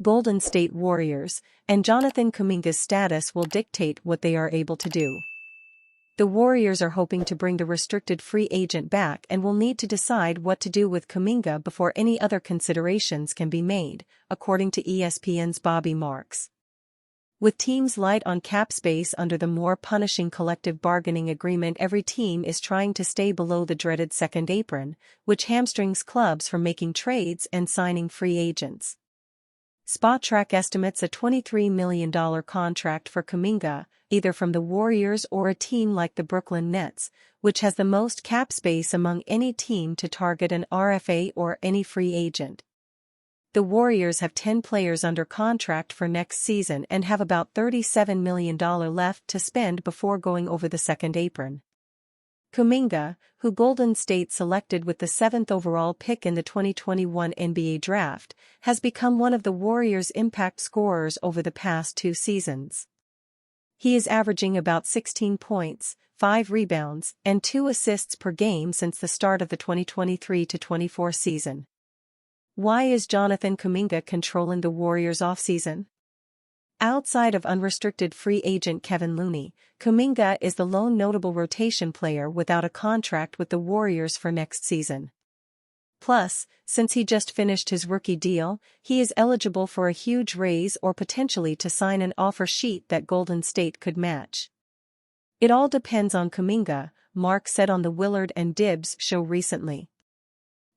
Golden State Warriors, and Jonathan Kuminga's status will dictate what they are able to do. The Warriors are hoping to bring the restricted free agent back and will need to decide what to do with Kuminga before any other considerations can be made, according to ESPN's Bobby Marks. With teams light on cap space under the more punishing collective bargaining agreement, every team is trying to stay below the dreaded second apron, which hamstrings clubs from making trades and signing free agents. Spotrac estimates a $23 million contract for Kuminga, either from the Warriors or a team like the Brooklyn Nets, which has the most cap space among any team to target an RFA or any free agent. The Warriors have 10 players under contract for next season and have about $37 million left to spend before going over the second apron. Kuminga, who Golden State selected with the 7th overall pick in the 2021 NBA Draft, has become one of the Warriors' impact scorers over the past 2 seasons. He is averaging about 16 points, 5 rebounds, and 2 assists per game since the start of the 2023-24 season. Why is Jonathan Kuminga controlling the Warriors' offseason? Outside of unrestricted free agent Kevin Looney, Kuminga is the lone notable rotation player without a contract with the Warriors for next season. Plus, since he just finished his rookie deal, he is eligible for a huge raise or potentially to sign an offer sheet that Golden State could match. It all depends on Kuminga, Mark said on the Willard and Dibbs show recently.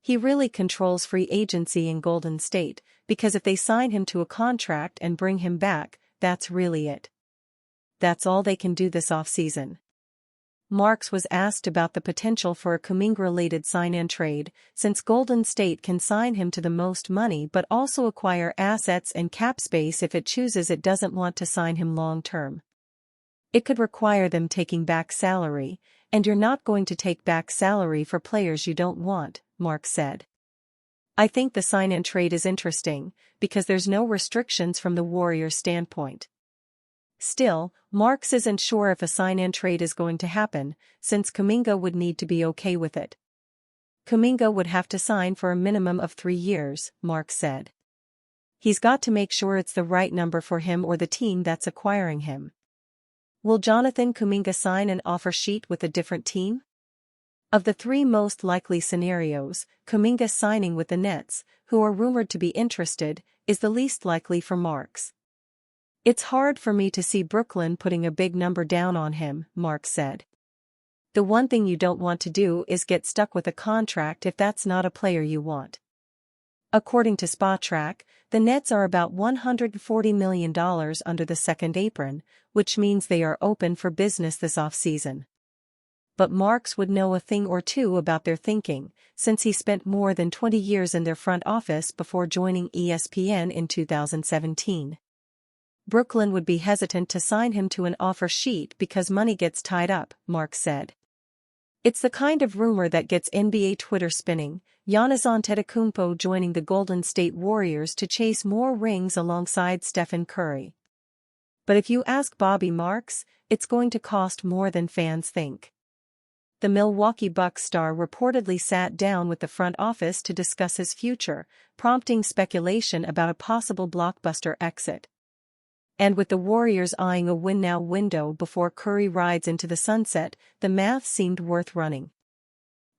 He really controls free agency in Golden State, because if they sign him to a contract and bring him back, that's really it. That's all they can do this offseason. Marks was asked about the potential for a Kuminga-related sign-and trade, since Golden State can sign him to the most money but also acquire assets and cap space if it chooses it doesn't want to sign him long-term. It could require them taking back salary, and you're not going to take back salary for players you don't want, Marks said. I think the sign-and trade is interesting, because there's no restrictions from the Warriors' standpoint. Still, Marks isn't sure if a sign-and trade is going to happen, since Kuminga would need to be okay with it. Kuminga would have to sign for a minimum of 3 years, Marks said. He's got to make sure it's the right number for him or the team that's acquiring him. Will Jonathan Kuminga sign an offer sheet with a different team? Of the 3 most likely scenarios, Kuminga signing with the Nets, who are rumored to be interested, is the least likely for Marks. It's hard for me to see Brooklyn putting a big number down on him, Marks said. The one thing you don't want to do is get stuck with a contract if that's not a player you want. According to Spotrac, the Nets are about $140 million under the second apron, which means they are open for business this offseason. But Marks would know a thing or two about their thinking, since he spent more than 20 years in their front office before joining ESPN in 2017. Brooklyn would be hesitant to sign him to an offer sheet because money gets tied up, Marks said. It's the kind of rumor that gets NBA Twitter spinning, Giannis Antetokounmpo joining the Golden State Warriors to chase more rings alongside Stephen Curry. But if you ask Bobby Marks, it's going to cost more than fans think. The Milwaukee Bucks star reportedly sat down with the front office to discuss his future, prompting speculation about a possible blockbuster exit. And with the Warriors eyeing a win-now window before Curry rides into the sunset, the math seemed worth running.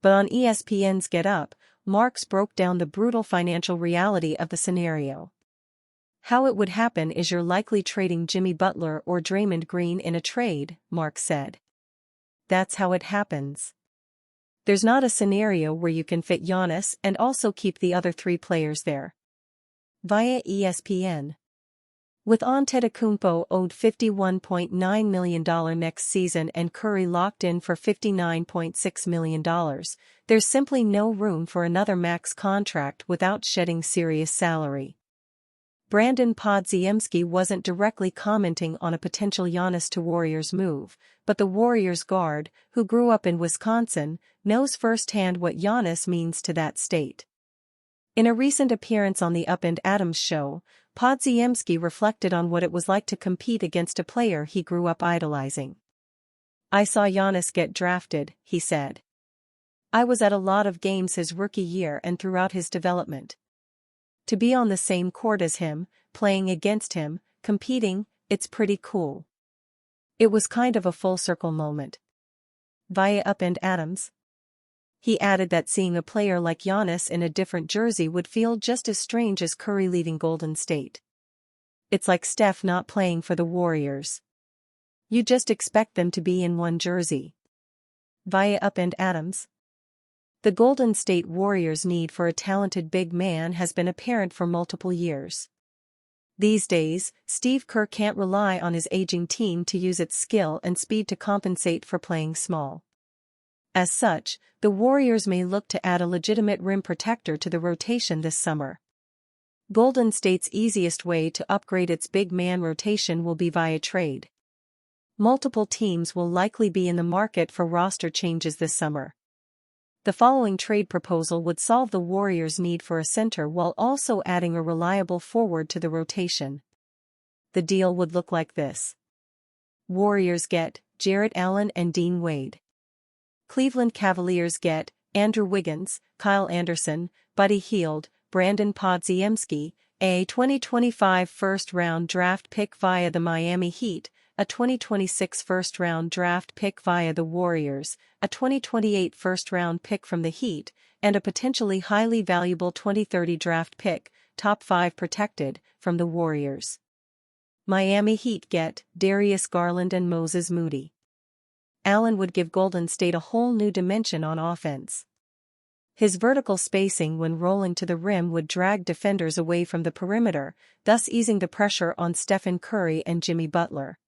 But on ESPN's Get Up, Marks broke down the brutal financial reality of the scenario. How it would happen is you're likely trading Jimmy Butler or Draymond Green in a trade, Marks said. That's how it happens. There's not a scenario where you can fit Giannis and also keep the other 3 players there. Via ESPN. With Antetokounmpo owed $51.9 million next season and Curry locked in for $59.6 million, there's simply no room for another max contract without shedding serious salary. Brandon Podziemski wasn't directly commenting on a potential Giannis to Warriors move, but the Warriors guard, who grew up in Wisconsin, knows firsthand what Giannis means to that state. In a recent appearance on the Up and Adams show, Podziemski reflected on what it was like to compete against a player he grew up idolizing. I saw Giannis get drafted, he said. I was at a lot of games his rookie year and throughout his development. To be on the same court as him, playing against him, competing, it's pretty cool. It was kind of a full circle moment. Via upend Adams. He added that seeing a player like Giannis in a different jersey would feel just as strange as Curry leaving Golden State. It's like Steph not playing for the Warriors. You just expect them to be in one jersey. Via upend Adams. The Golden State Warriors' need for a talented big man has been apparent for multiple years. These days, Steve Kerr can't rely on his aging team to use its skill and speed to compensate for playing small. As such, the Warriors may look to add a legitimate rim protector to the rotation this summer. Golden State's easiest way to upgrade its big man rotation will be via trade. Multiple teams will likely be in the market for roster changes this summer. The following trade proposal would solve the Warriors' need for a center while also adding a reliable forward to the rotation. The deal would look like this. Warriors get Jarrett Allen and Dean Wade. Cleveland Cavaliers get Andrew Wiggins, Kyle Anderson, Buddy Hield, Brandon Podziemski, a 2025 first-round draft pick via the Miami Heat, a 2026 first-round draft pick via the Warriors, a 2028 first-round pick from the Heat, and a potentially highly valuable 2030 draft pick, top 5 protected, from the Warriors. Miami Heat get Darius Garland and Moses Moody. Allen would give Golden State a whole new dimension on offense. His vertical spacing when rolling to the rim would drag defenders away from the perimeter, thus easing the pressure on Stephen Curry and Jimmy Butler.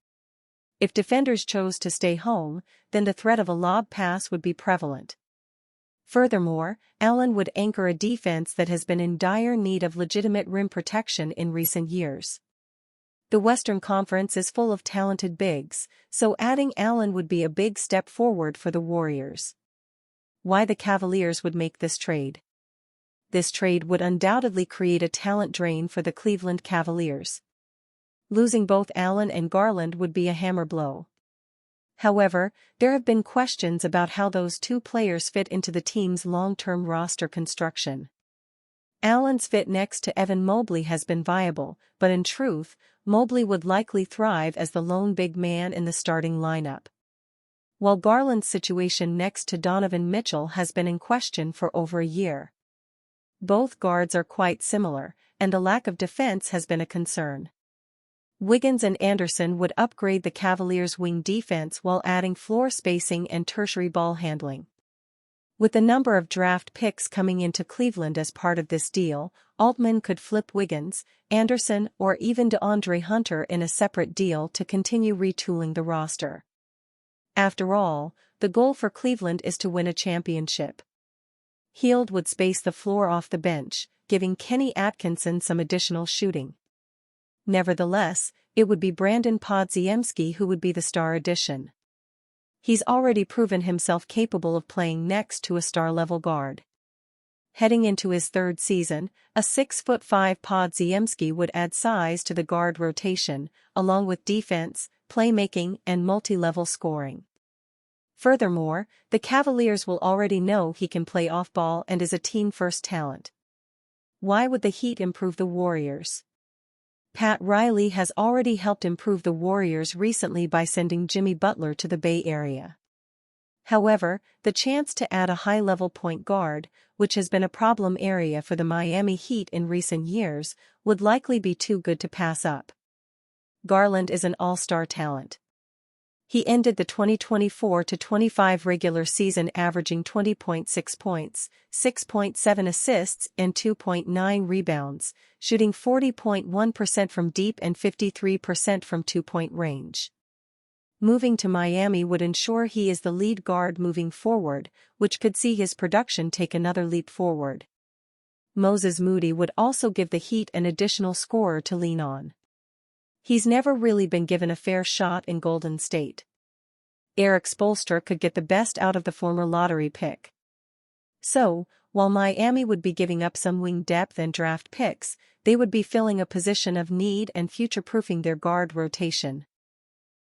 If defenders chose to stay home, then the threat of a lob pass would be prevalent. Furthermore, Allen would anchor a defense that has been in dire need of legitimate rim protection in recent years. The Western Conference is full of talented bigs, so adding Allen would be a big step forward for the Warriors. Why the Cavaliers would make this trade? This trade would undoubtedly create a talent drain for the Cleveland Cavaliers. Losing both Allen and Garland would be a hammer blow. However, there have been questions about how those two players fit into the team's long-term roster construction. Allen's fit next to Evan Mobley has been viable, but in truth, Mobley would likely thrive as the lone big man in the starting lineup. While Garland's situation next to Donovan Mitchell has been in question for over a year. Both guards are quite similar, and a lack of defense has been a concern. Wiggins and Anderson would upgrade the Cavaliers' wing defense while adding floor spacing and tertiary ball handling. With the number of draft picks coming into Cleveland as part of this deal, Altman could flip Wiggins, Anderson, or even DeAndre Hunter in a separate deal to continue retooling the roster. After all, the goal for Cleveland is to win a championship. Hield would space the floor off the bench, giving Kenny Atkinson some additional shooting. Nevertheless, it would be Brandon Podziemski who would be the star addition. He's already proven himself capable of playing next to a star-level guard. Heading into his third season, a 6'5" Podziemski would add size to the guard rotation, along with defense, playmaking, and multi-level scoring. Furthermore, the Cavaliers will already know he can play off-ball and is a team-first talent. Why would the Heat improve the Warriors? Pat Riley has already helped improve the Warriors recently by sending Jimmy Butler to the Bay Area. However, the chance to add a high-level point guard, which has been a problem area for the Miami Heat in recent years, would likely be too good to pass up. Garland is an all-star talent. He ended the 2024-25 regular season averaging 20.6 points, 6.7 assists and 2.9 rebounds, shooting 40.1% from deep and 53% from two-point range. Moving to Miami would ensure he is the lead guard moving forward, which could see his production take another leap forward. Moses Moody would also give the Heat an additional scorer to lean on. He's never really been given a fair shot in Golden State. Eric Spoelstra could get the best out of the former lottery pick. So, while Miami would be giving up some wing depth and draft picks, they would be filling a position of need and future-proofing their guard rotation.